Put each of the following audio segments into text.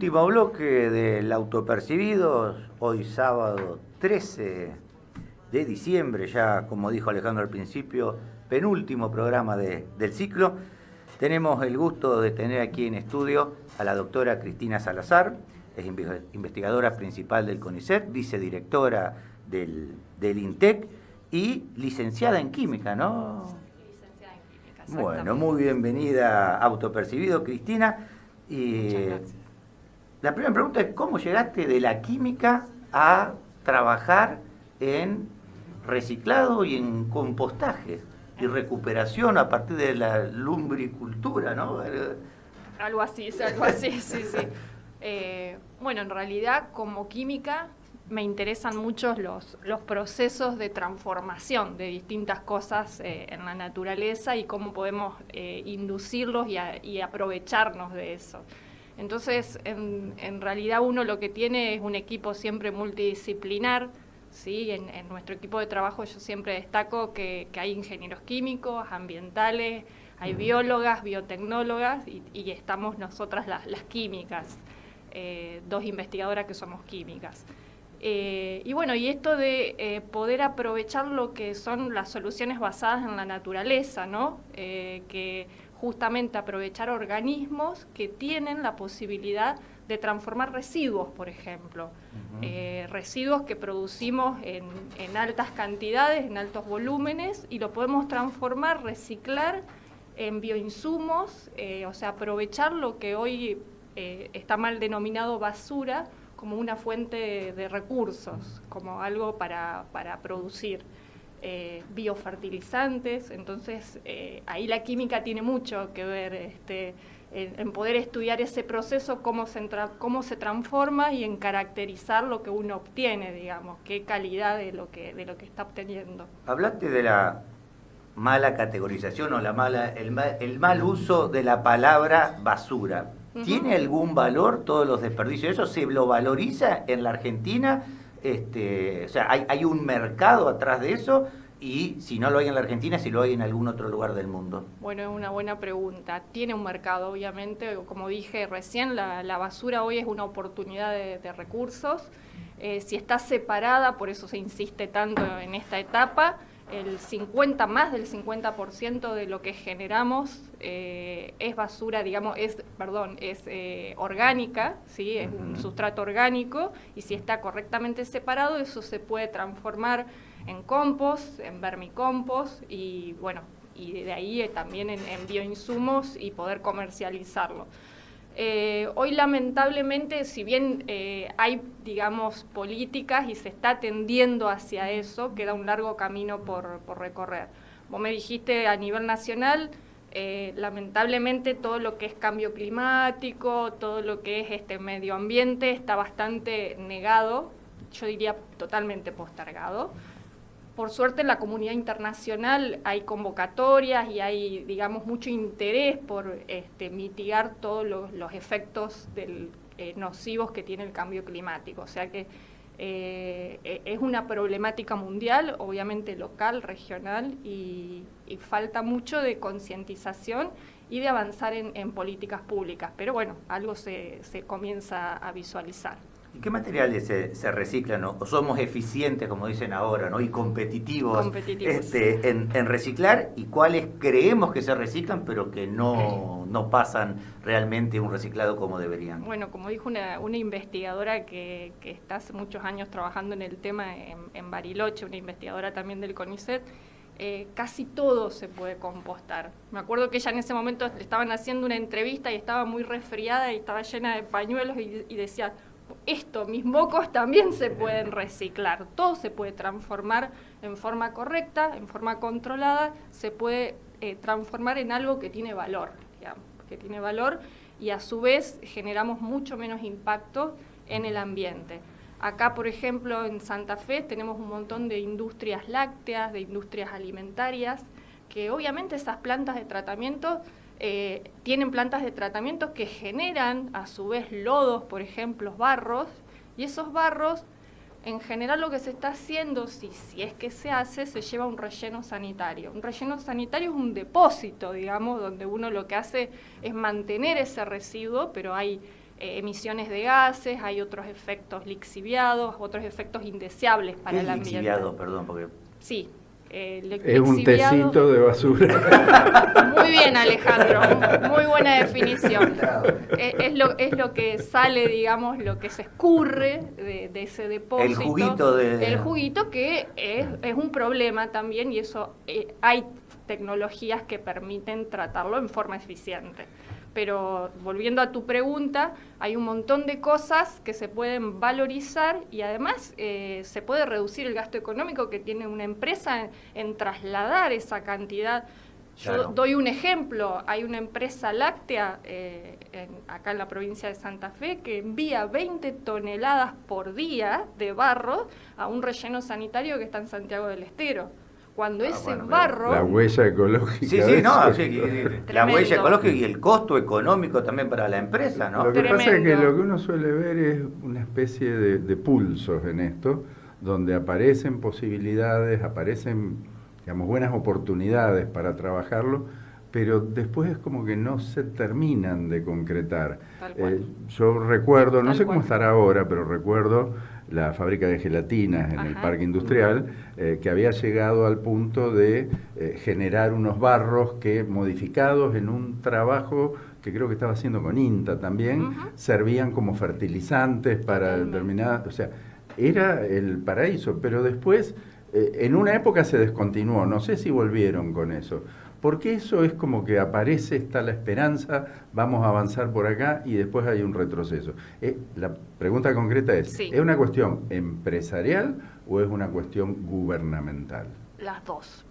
Último bloque del Autopercibidos, hoy sábado 13 de diciembre, ya como dijo Alejandro al principio, penúltimo programa del ciclo. Tenemos el gusto de tener aquí en estudio a la doctora Cristina Salazar, es investigadora principal del CONICET, vicedirectora del INTEC y licenciada en química, ¿no? Licenciada en química, Bueno, muy bienvenida a Autopercibido, Cristina. Muchas gracias. La primera pregunta es, ¿cómo llegaste de la química a trabajar en reciclado y en compostaje y recuperación a partir de la lumbricultura, ¿no? Algo así, sí, sí. Bueno, en realidad, como química, me interesan mucho los procesos de transformación de distintas cosas en la naturaleza y cómo podemos inducirlos y aprovecharnos de eso. Entonces, en realidad uno lo que tiene es un equipo siempre multidisciplinar, ¿sí? En nuestro equipo de trabajo yo siempre destaco que hay ingenieros químicos, ambientales, hay biólogas, biotecnólogas y estamos nosotras las químicas, dos investigadoras que somos químicas. Y bueno, y esto de poder aprovechar lo que son las soluciones basadas en la naturaleza, ¿no? Que justamente aprovechar organismos que tienen la posibilidad de transformar residuos, por ejemplo. Residuos que producimos en altas cantidades, en altos volúmenes, y lo podemos transformar, reciclar en bioinsumos, o sea, aprovechar lo que hoy está mal denominado basura, como una fuente de recursos, como algo para producir biofertilizantes. Entonces ahí la química tiene mucho que ver en poder estudiar ese proceso, cómo se transforma y en caracterizar lo que uno obtiene, digamos, qué calidad de lo que está obteniendo. Hablaste de la mala categorización o el mal uso de la palabra basura. ¿Tiene algún valor todos los desperdicios? ¿Eso se lo valoriza en la Argentina? O sea, ¿hay un mercado atrás de eso? Y si no lo hay en la Argentina, si lo hay en algún otro lugar del mundo. Bueno, es una buena pregunta. Tiene un mercado, obviamente. Como dije recién, la basura hoy es una oportunidad de recursos. Si está separada, por eso se insiste tanto en esta etapa, más del 50% de lo que generamos es basura, digamos, es orgánica, ¿sí? Es un sustrato orgánico, y si está correctamente separado, eso se puede transformar en compost, en vermicompost, y bueno, y de ahí también en bioinsumos y poder comercializarlo. Hoy lamentablemente, si bien hay, digamos, políticas y se está tendiendo hacia eso, queda un largo camino por recorrer. Vos me dijiste a nivel nacional, lamentablemente todo lo que es cambio climático, todo lo que es medio ambiente está bastante negado, yo diría totalmente postergado. Por suerte en la comunidad internacional hay convocatorias y hay, digamos, mucho interés por mitigar todos los efectos nocivos que tiene el cambio climático. O sea que es una problemática mundial, obviamente local, regional, y falta mucho de concientización y de avanzar en políticas públicas. Pero bueno, algo se comienza a visualizar. ¿Y qué materiales se reciclan o somos eficientes, como dicen ahora, ¿no? Y competitivos en reciclar? ¿Y cuáles creemos que se reciclan pero que no pasan realmente un reciclado como deberían? Bueno, como dijo una investigadora que está hace muchos años trabajando en el tema en Bariloche, una investigadora también del CONICET, casi todo se puede compostar. Me acuerdo que ella en ese momento le estaban haciendo una entrevista y estaba muy resfriada y estaba llena de pañuelos y decía: mis mocos también se pueden reciclar, todo se puede transformar en forma correcta, en forma controlada, se puede transformar en algo que tiene valor, digamos, y a su vez generamos mucho menos impacto en el ambiente. Acá, por ejemplo, en Santa Fe tenemos un montón de industrias lácteas, de industrias alimentarias, que obviamente esas plantas de tratamiento tienen plantas de tratamiento que generan a su vez lodos, por ejemplo, barros, y esos barros, en general lo que se está haciendo, si es que se hace, se lleva a un relleno sanitario. Un relleno sanitario es un depósito, digamos, donde uno lo que hace es mantener ese residuo, pero hay emisiones de gases, hay otros efectos lixiviados, otros efectos indeseables para el ambiente. Lixiviado, perdón, porque... Sí. Es un tecito de basura. Muy bien, Alejandro, muy buena definición. Es lo que sale, digamos, lo que se escurre de ese depósito. El juguito que es un problema también, y eso hay tecnologías que permiten tratarlo en forma eficiente. Pero volviendo a tu pregunta, hay un montón de cosas que se pueden valorizar y además se puede reducir el gasto económico que tiene una empresa en trasladar esa cantidad. Yo doy un ejemplo, hay una empresa láctea acá en la provincia de Santa Fe que envía 20 toneladas por día de barro a un relleno sanitario que está en Santiago del Estero. Cuando ese barro... La huella ecológica. Sí, la huella ecológica y el costo económico también para la empresa, ¿no? Lo que pasa es que lo que uno suele ver es una especie de pulsos en esto, donde aparecen posibilidades, aparecen, digamos, buenas oportunidades para trabajarlo, pero después es como que no se terminan de concretar. Yo recuerdo, no sé cómo estará ahora, pero recuerdo la fábrica de gelatinas en el parque industrial, que había llegado al punto de generar unos barros que, modificados en un trabajo que creo que estaba haciendo con INTA también, servían como fertilizantes para determinadas... O sea, era el paraíso, pero después, en una época se descontinuó, no sé si volvieron con eso. Porque eso es como que aparece, está la esperanza, vamos a avanzar por acá y después hay un retroceso. La pregunta concreta es, ¿es una cuestión empresarial o es una cuestión gubernamental? Las dos.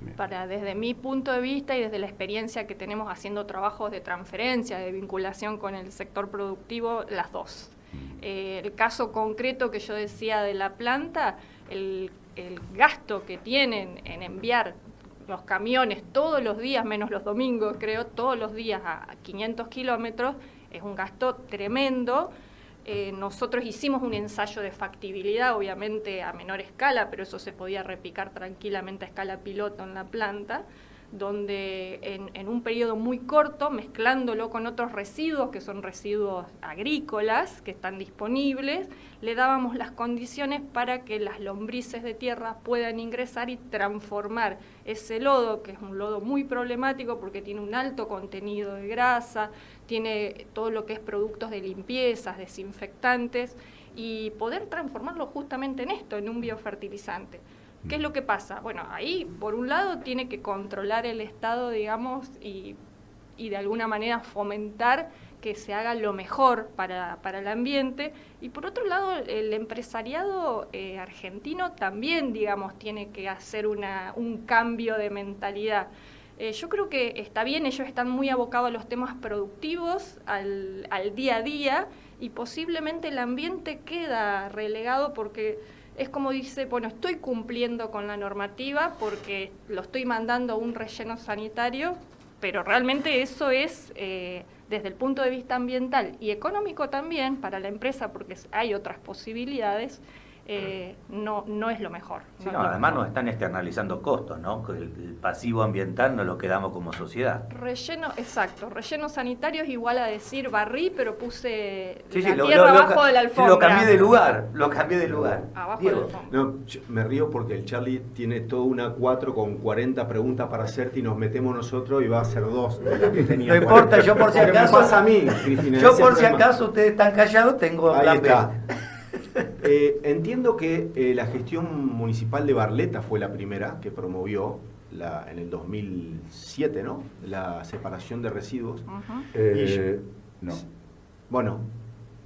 Desde mi punto de vista y desde la experiencia que tenemos haciendo trabajos de transferencia, de vinculación con el sector productivo, las dos. El caso concreto que yo decía de la planta, el gasto que tienen en enviar los camiones todos los días, menos los domingos, creo, todos los días a 500 kilómetros, es un gasto tremendo. Nosotros hicimos un ensayo de factibilidad, obviamente a menor escala, pero eso se podía replicar tranquilamente a escala piloto en la planta, donde en un periodo muy corto, mezclándolo con otros residuos, que son residuos agrícolas, que están disponibles, le dábamos las condiciones para que las lombrices de tierra puedan ingresar y transformar ese lodo, que es un lodo muy problemático porque tiene un alto contenido de grasa, tiene todo lo que es productos de limpiezas, desinfectantes, y poder transformarlo justamente en esto, en un biofertilizante. ¿Qué es lo que pasa? Bueno, ahí, por un lado, tiene que controlar el Estado, digamos, y de alguna manera fomentar que se haga lo mejor para el ambiente. Y por otro lado, el empresariado argentino también, digamos, tiene que hacer un cambio de mentalidad. Yo creo que está bien, ellos están muy abocados a los temas productivos, al día a día, y posiblemente el ambiente queda relegado porque... Es como dice, bueno, estoy cumpliendo con la normativa porque lo estoy mandando a un relleno sanitario, pero realmente eso es, desde el punto de vista ambiental y económico también, para la empresa, porque hay otras posibilidades, no es lo mejor. Sí, además nos están externalizando costos, ¿no? El pasivo ambiental nos lo quedamos como sociedad. Relleno sanitario es igual a decir barrí, pero puse la tierra abajo de la alfombra. Lo cambié de lugar, Abajo de la alfombra. No, me río porque el Charlie tiene toda una 4 con 40 preguntas para hacerte y nos metemos nosotros y va a ser 2 de las que tenía. No importa, yo por si acaso... Me pasa a mí, Cristina. Yo por si acaso ustedes están callados, tengo Ahí plan B. está. Entiendo que la gestión municipal de Barleta fue la primera que promovió en el 2007, ¿no? La separación de residuos. No. Bueno.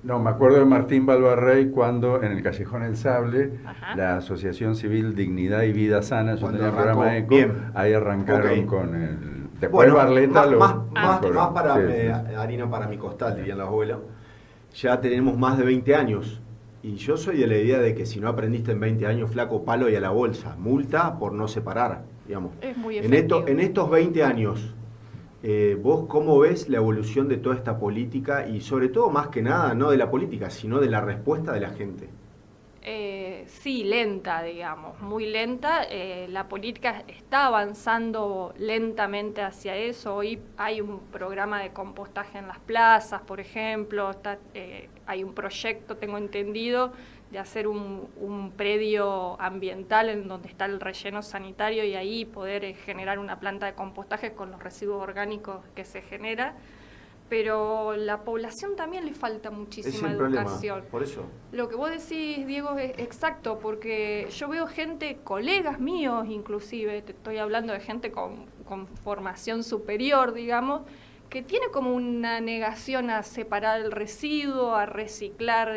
No, me acuerdo de Martín Balbarrey cuando en el Callejón El Sable, la Asociación Civil Dignidad y Vida Sana, yo tenía el programa ECO, ahí arrancaron con el... Después Barleta más para harina para mi costal, dirían los abuelos. Ya tenemos más de 20 años. Y yo soy de la idea de que si no aprendiste en 20 años, flaco, palo y a la bolsa. Multa por no separar, digamos. Es muy efectivo. En estos 20 años, ¿vos cómo ves la evolución de toda esta política? Y sobre todo, más que nada, no de la política, sino de la respuesta de la gente. Sí, lenta, digamos, muy lenta. La política está avanzando lentamente hacia eso. Hoy hay un programa de compostaje en las plazas, por ejemplo. Hay un proyecto, tengo entendido, de hacer un predio ambiental en donde está el relleno sanitario y ahí poder generar una planta de compostaje con los residuos orgánicos que se genera. Pero la población también le falta muchísima educación. Por eso. Lo que vos decís, Diego, es exacto, porque yo veo gente, colegas míos inclusive, te estoy hablando de gente con formación superior, digamos, que tiene como una negación a separar el residuo, a reciclar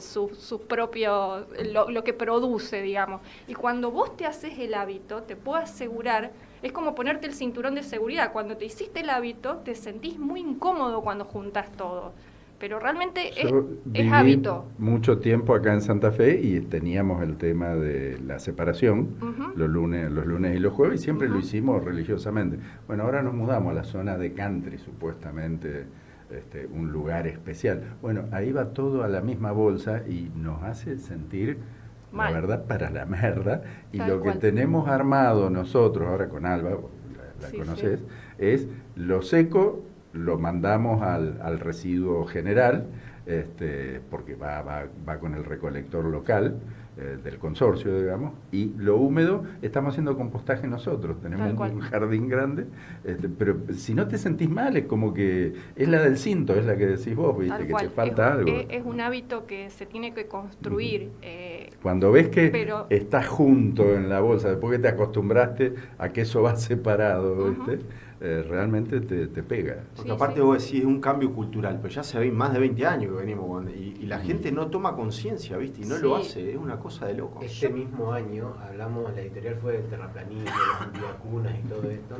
sus propios, lo que produce, digamos. Y cuando vos te haces el hábito, te puedo asegurar, es como ponerte el cinturón de seguridad. Cuando te hiciste el hábito, te sentís muy incómodo cuando juntás todo. Pero realmente es hábito. Mucho tiempo acá en Santa Fe y teníamos el tema de la separación los lunes y los jueves y siempre lo hicimos religiosamente. Bueno, ahora nos mudamos a la zona de country, supuestamente un lugar especial. Bueno, ahí va todo a la misma bolsa y nos hace sentir, mal, la verdad, para la merda. Y tal lo cual. que tenemos armado nosotros ahora con Alba, la Sí, conoces, sí. es lo seco, lo mandamos al residuo general, porque va con el recolector local del consorcio, digamos, y lo húmedo estamos haciendo compostaje nosotros, tenemos un jardín grande, pero si no te sentís mal, es como que es la del cinto, es la que decís vos, ¿viste? Que te falta algo. Es un hábito que se tiene que construir. Cuando ves que estás junto en la bolsa, después que te acostumbraste a que eso va separado, ¿viste? Realmente te pega. Porque aparte vos decís, es un cambio cultural, pero ya hace más de 20 años que venimos y la gente no toma conciencia, ¿viste? Y no lo hace, es una cosa de loco. Este mismo año, hablamos, la editorial fue del terraplanismo, las antivacunas y todo esto.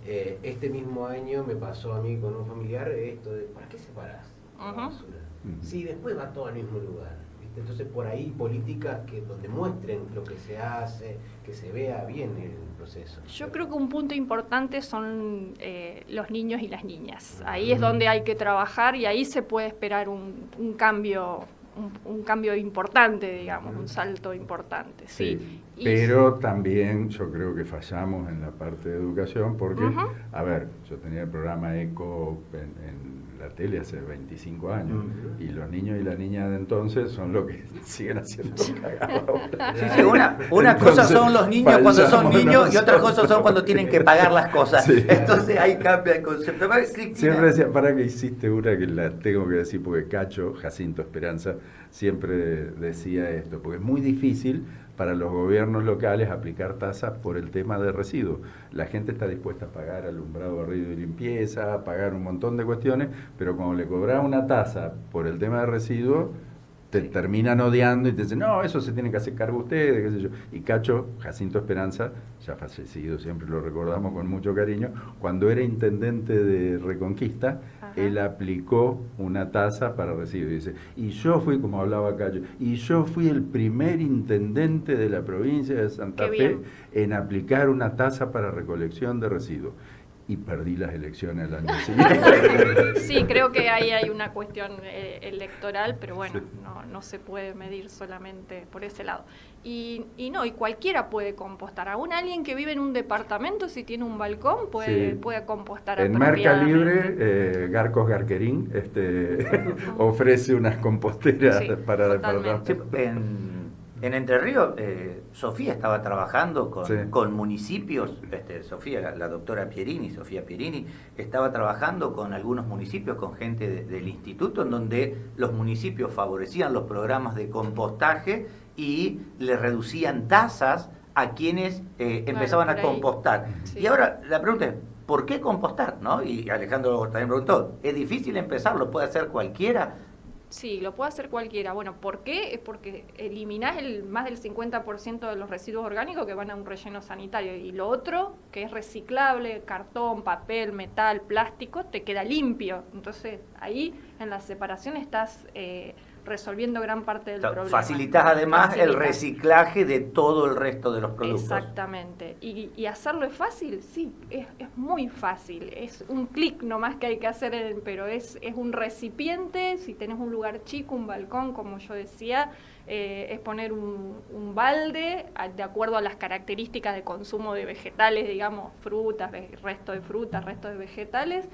Este mismo año me pasó a mí con un familiar esto de, ¿para qué separás la basura? Sí, después va todo al mismo lugar. ¿Viste? Entonces por ahí políticas donde muestren lo que se hace, que se vea bien el proceso. Yo creo que un punto importante son los niños y las niñas. Ahí es donde hay que trabajar y ahí se puede esperar un cambio importante, digamos, un salto importante. Sí. Pero también yo creo que fallamos en la parte de educación porque, a ver, yo tenía el programa ECO en la tele hace 25 años y los niños y las niñas de entonces son los que siguen haciendo cagada ahora. Sí, una cosa son los niños cuando son niños y otra cosa son cuando tienen que pagar las cosas. Sí. Entonces ahí cambia el concepto. Siempre decía, para que hiciste una que la tengo que decir porque Cacho, Jacinto Esperanza, siempre decía esto, porque es muy difícil para los gobiernos locales aplicar tasas por el tema de residuos. La gente está dispuesta a pagar alumbrado, barrido y limpieza, a pagar un montón de cuestiones, pero cuando le cobran una tasa por el tema de residuos, te terminan odiando y te dicen, no, eso se tiene que hacer cargo ustedes, qué sé yo. Y Cacho, Jacinto Esperanza, ya fallecido, siempre lo recordamos con mucho cariño, cuando era intendente de Reconquista, él aplicó una tasa para residuos. Dice, y yo fui, como hablaba Cacho, y yo fui el primer intendente de la provincia de Santa Fe en aplicar una tasa para recolección de residuos. Y perdí las elecciones el año siguiente. Sí, creo que ahí hay una cuestión electoral, pero bueno, no se puede medir solamente por ese lado. Y cualquiera puede compostar. Aún alguien que vive en un departamento, si tiene un balcón, puede compostar en Mercalibre, Garcos Garquerín ofrece unas composteras para departamentos. En Entre Ríos, Sofía estaba trabajando con municipios, Sofía, la doctora Pierini, Sofía Pierini, estaba trabajando con algunos municipios, con gente del instituto, en donde los municipios favorecían los programas de compostaje y le reducían tasas a quienes empezaban a compostar. Sí. Y ahora la pregunta es, ¿por qué compostar? ¿No? Y Alejandro también preguntó, ¿es difícil empezar? ¿Lo puede hacer cualquiera? Sí, lo puede hacer cualquiera. Bueno, ¿por qué? Es porque eliminás más del 50% de los residuos orgánicos que van a un relleno sanitario y lo otro, que es reciclable, cartón, papel, metal, plástico, te queda limpio. Entonces, ahí en la separación estás resolviendo gran parte del problema. Facilitas además el Facilitas. reciclaje de todo el resto de los productos. Exactamente. ¿Y hacerlo es fácil? Sí, es muy fácil. Es un clic nomás que hay que hacer, pero es un recipiente. Si tenés un lugar chico, un balcón, como yo decía, es poner un balde de acuerdo a las características de consumo de vegetales, digamos, frutas, resto de vegetales.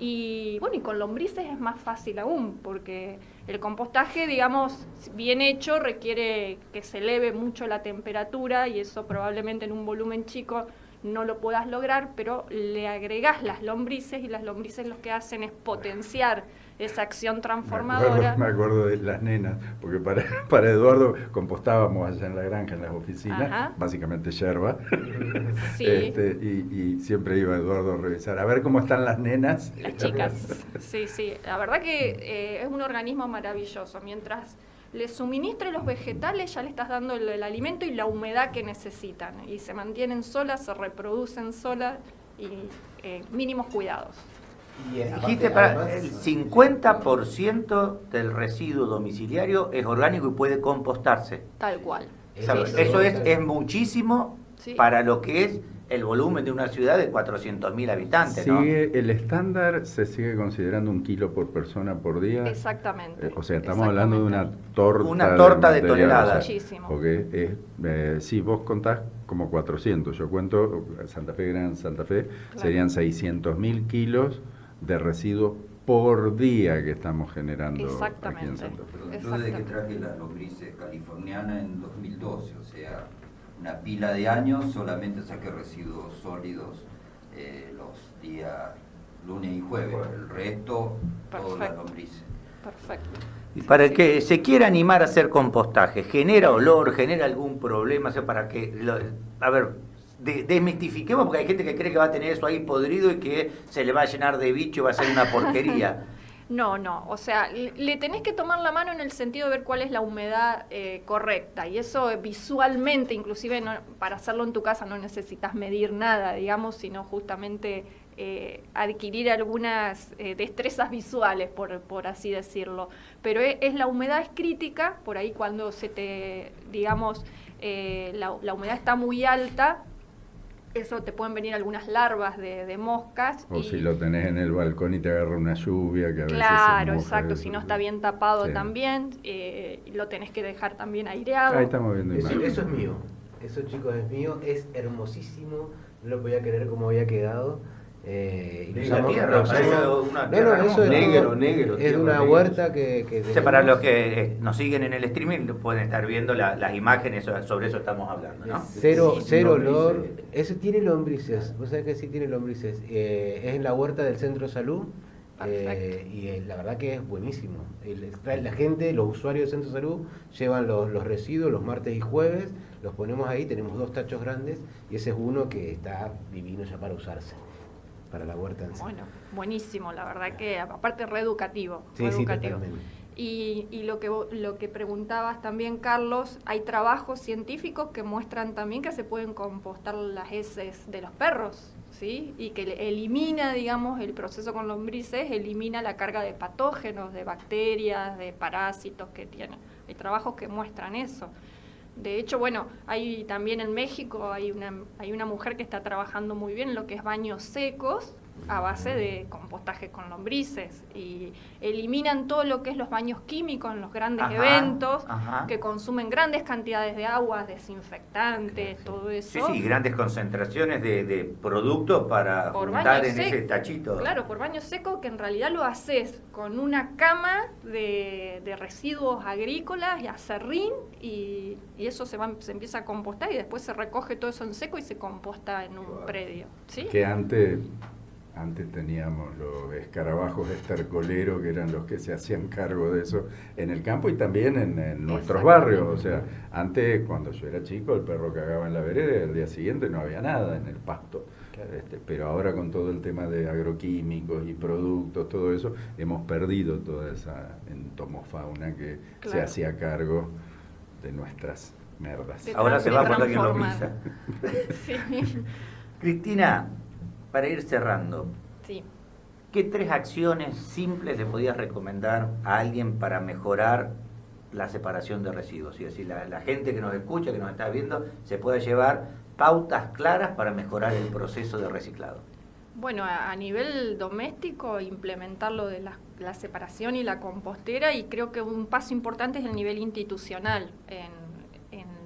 Y bueno, y con lombrices es más fácil aún, porque el compostaje, digamos, bien hecho, requiere que se eleve mucho la temperatura y eso probablemente en un volumen chico no lo puedas lograr, pero le agregás las lombrices y las lombrices lo que hacen es potenciar esa acción transformadora. Me acuerdo de las nenas, porque para Eduardo compostábamos allá en la granja, en las oficinas, Ajá. básicamente yerba, Sí. y siempre iba Eduardo a revisar, a ver cómo están las nenas. Las chicas, sí. La verdad que es un organismo maravilloso. Mientras le suministre los vegetales, ya le estás dando el alimento y la humedad que necesitan. Y se mantienen solas, se reproducen solas y mínimos cuidados. Y, Dijiste, el 50% del residuo domiciliario es orgánico y puede compostarse. Tal cual. O sea, Sí, eso sí. es muchísimo Sí. para lo que es el volumen de una ciudad de 400.000 habitantes, ¿no? El estándar se sigue considerando 1 kilo por persona por día. Exactamente. O sea, estamos hablando de una torta. Una torta de material, toneladas. o sea, Muchísimo. porque si vos contás como 400, yo cuento Santa Fe, Gran Santa Fe, Claro. serían 600.000 kilos de residuos por día que estamos generando aquí en Exactamente. Santa Fe. Pero yo desde que traje las lombrices californianas en 2012, o sea, una pila de años, solamente saqué residuos sólidos los días lunes y jueves. El resto, todas las Perfecto. lombrices. Perfecto. Y para el que se quiera animar a hacer compostaje, ¿genera olor, genera algún problema? O sea, para que, a ver, desmistifiquemos, porque hay gente que cree que va a tener eso ahí podrido y que se le va a llenar de bicho y va a ser una porquería. No, o sea, le tenés que tomar la mano en el sentido de ver cuál es la humedad correcta y eso visualmente, inclusive para hacerlo en tu casa no necesitas medir nada, digamos, sino justamente adquirir algunas destrezas visuales, por así decirlo. Pero la humedad es crítica, por ahí cuando digamos, la humedad está muy alta, eso te pueden venir algunas larvas de moscas. O si lo tenés en el balcón y te agarra una lluvia que a veces Claro, se moja, exacto, eso, si no está bien tapado sí. también, lo tenés que dejar también aireado. Ahí estamos viendo imágenes. Eso es mío. Eso, chicos, es mío. Es hermosísimo. No lo podía creer cómo había quedado. Y lo La usamos- tierra, lo usamos- parece una tierra eso es negro, todo- negro, Es tierra una negro. huerta que O sea, para tenemos. los que nos siguen en el streaming pueden estar viendo las imágenes, sobre eso estamos hablando, ¿no? Cero lombrices. olor. Ese tiene lombrices. Vos sabés que sí tiene lombrices. Es en la huerta del Centro de Salud. Perfecto. Y la verdad que es buenísimo. La gente, los usuarios del Centro de Salud, llevan los residuos los martes y jueves. Los ponemos ahí. Tenemos 2 tachos grandes. Y ese es uno que está divino ya para usarse. Para la huerta en sí. Bueno, buenísimo, la verdad que aparte reeducativo. Sí, reeducativo. totalmente. Y lo que preguntabas también, Carlos, hay trabajos científicos que muestran también que se pueden compostar las heces de los perros, ¿sí? Y que elimina, digamos, el proceso con lombrices, elimina la carga de patógenos, de bacterias, de parásitos que tienen. Hay trabajos que muestran eso. De hecho, bueno, hay también en México hay una mujer que está trabajando muy bien en lo que es baños secos a base de compostaje con lombrices y eliminan todo lo que es los baños químicos en los grandes Ajá, eventos ajá. que consumen grandes cantidades de agua, desinfectantes, todo eso. Sí, grandes concentraciones de productos para Por juntar baño en seco. ese tachito. Claro, por baño seco, que en realidad lo haces con una cama de residuos agrícolas y acerrín y eso se empieza a compostar y después se recoge todo eso en seco y se composta en un predio. ¿Sí? Que antes teníamos los escarabajos estercoleros, que eran los que se hacían cargo de eso en el campo y también en nuestros barrios. O sea, antes, cuando yo era chico, el perro cagaba en la vereda y al día siguiente no había nada en el pasto. Pero ahora con todo el tema de agroquímicos y productos, todo eso, hemos perdido toda esa entomofauna que se Claro. hacía cargo de nuestras merdas. De Ahora se va por alguien lo transformar. pisa. Sí. Cristina, para ir cerrando, Sí. ¿qué 3 acciones simples le podías recomendar a alguien para mejorar la separación de residuos. Y así la gente que nos escucha, que nos está viendo, se puede llevar pautas claras para mejorar el proceso de reciclado. Bueno, a nivel doméstico, implementar lo de la separación y la compostera, y creo que un paso importante es el nivel institucional. En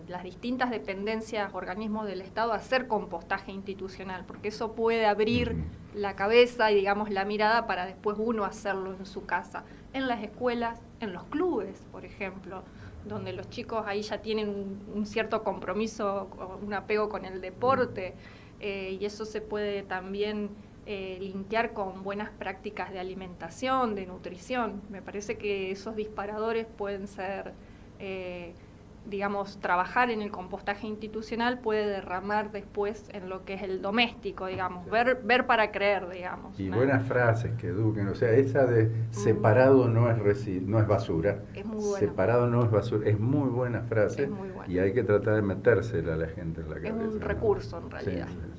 las distintas dependencias, organismos del Estado, hacer compostaje institucional, porque eso puede abrir la cabeza y, digamos, la mirada para después uno hacerlo en su casa, en las escuelas, en los clubes, por ejemplo, donde los chicos ahí ya tienen un cierto compromiso, un apego con el deporte, y eso se puede también linkear con buenas prácticas de alimentación, de nutrición. Me parece que esos disparadores pueden ser, digamos, trabajar en el compostaje institucional puede derramar después en lo que es el doméstico, digamos, ver para creer, digamos. Y ¿no? buenas frases que eduquen, o sea, esa de separado no es basura, es muy buena. Separado no es basura, es muy buena frase, Es muy buena. y hay que tratar de metérsela a la gente en la cabeza. Es un recurso, en realidad. Sí.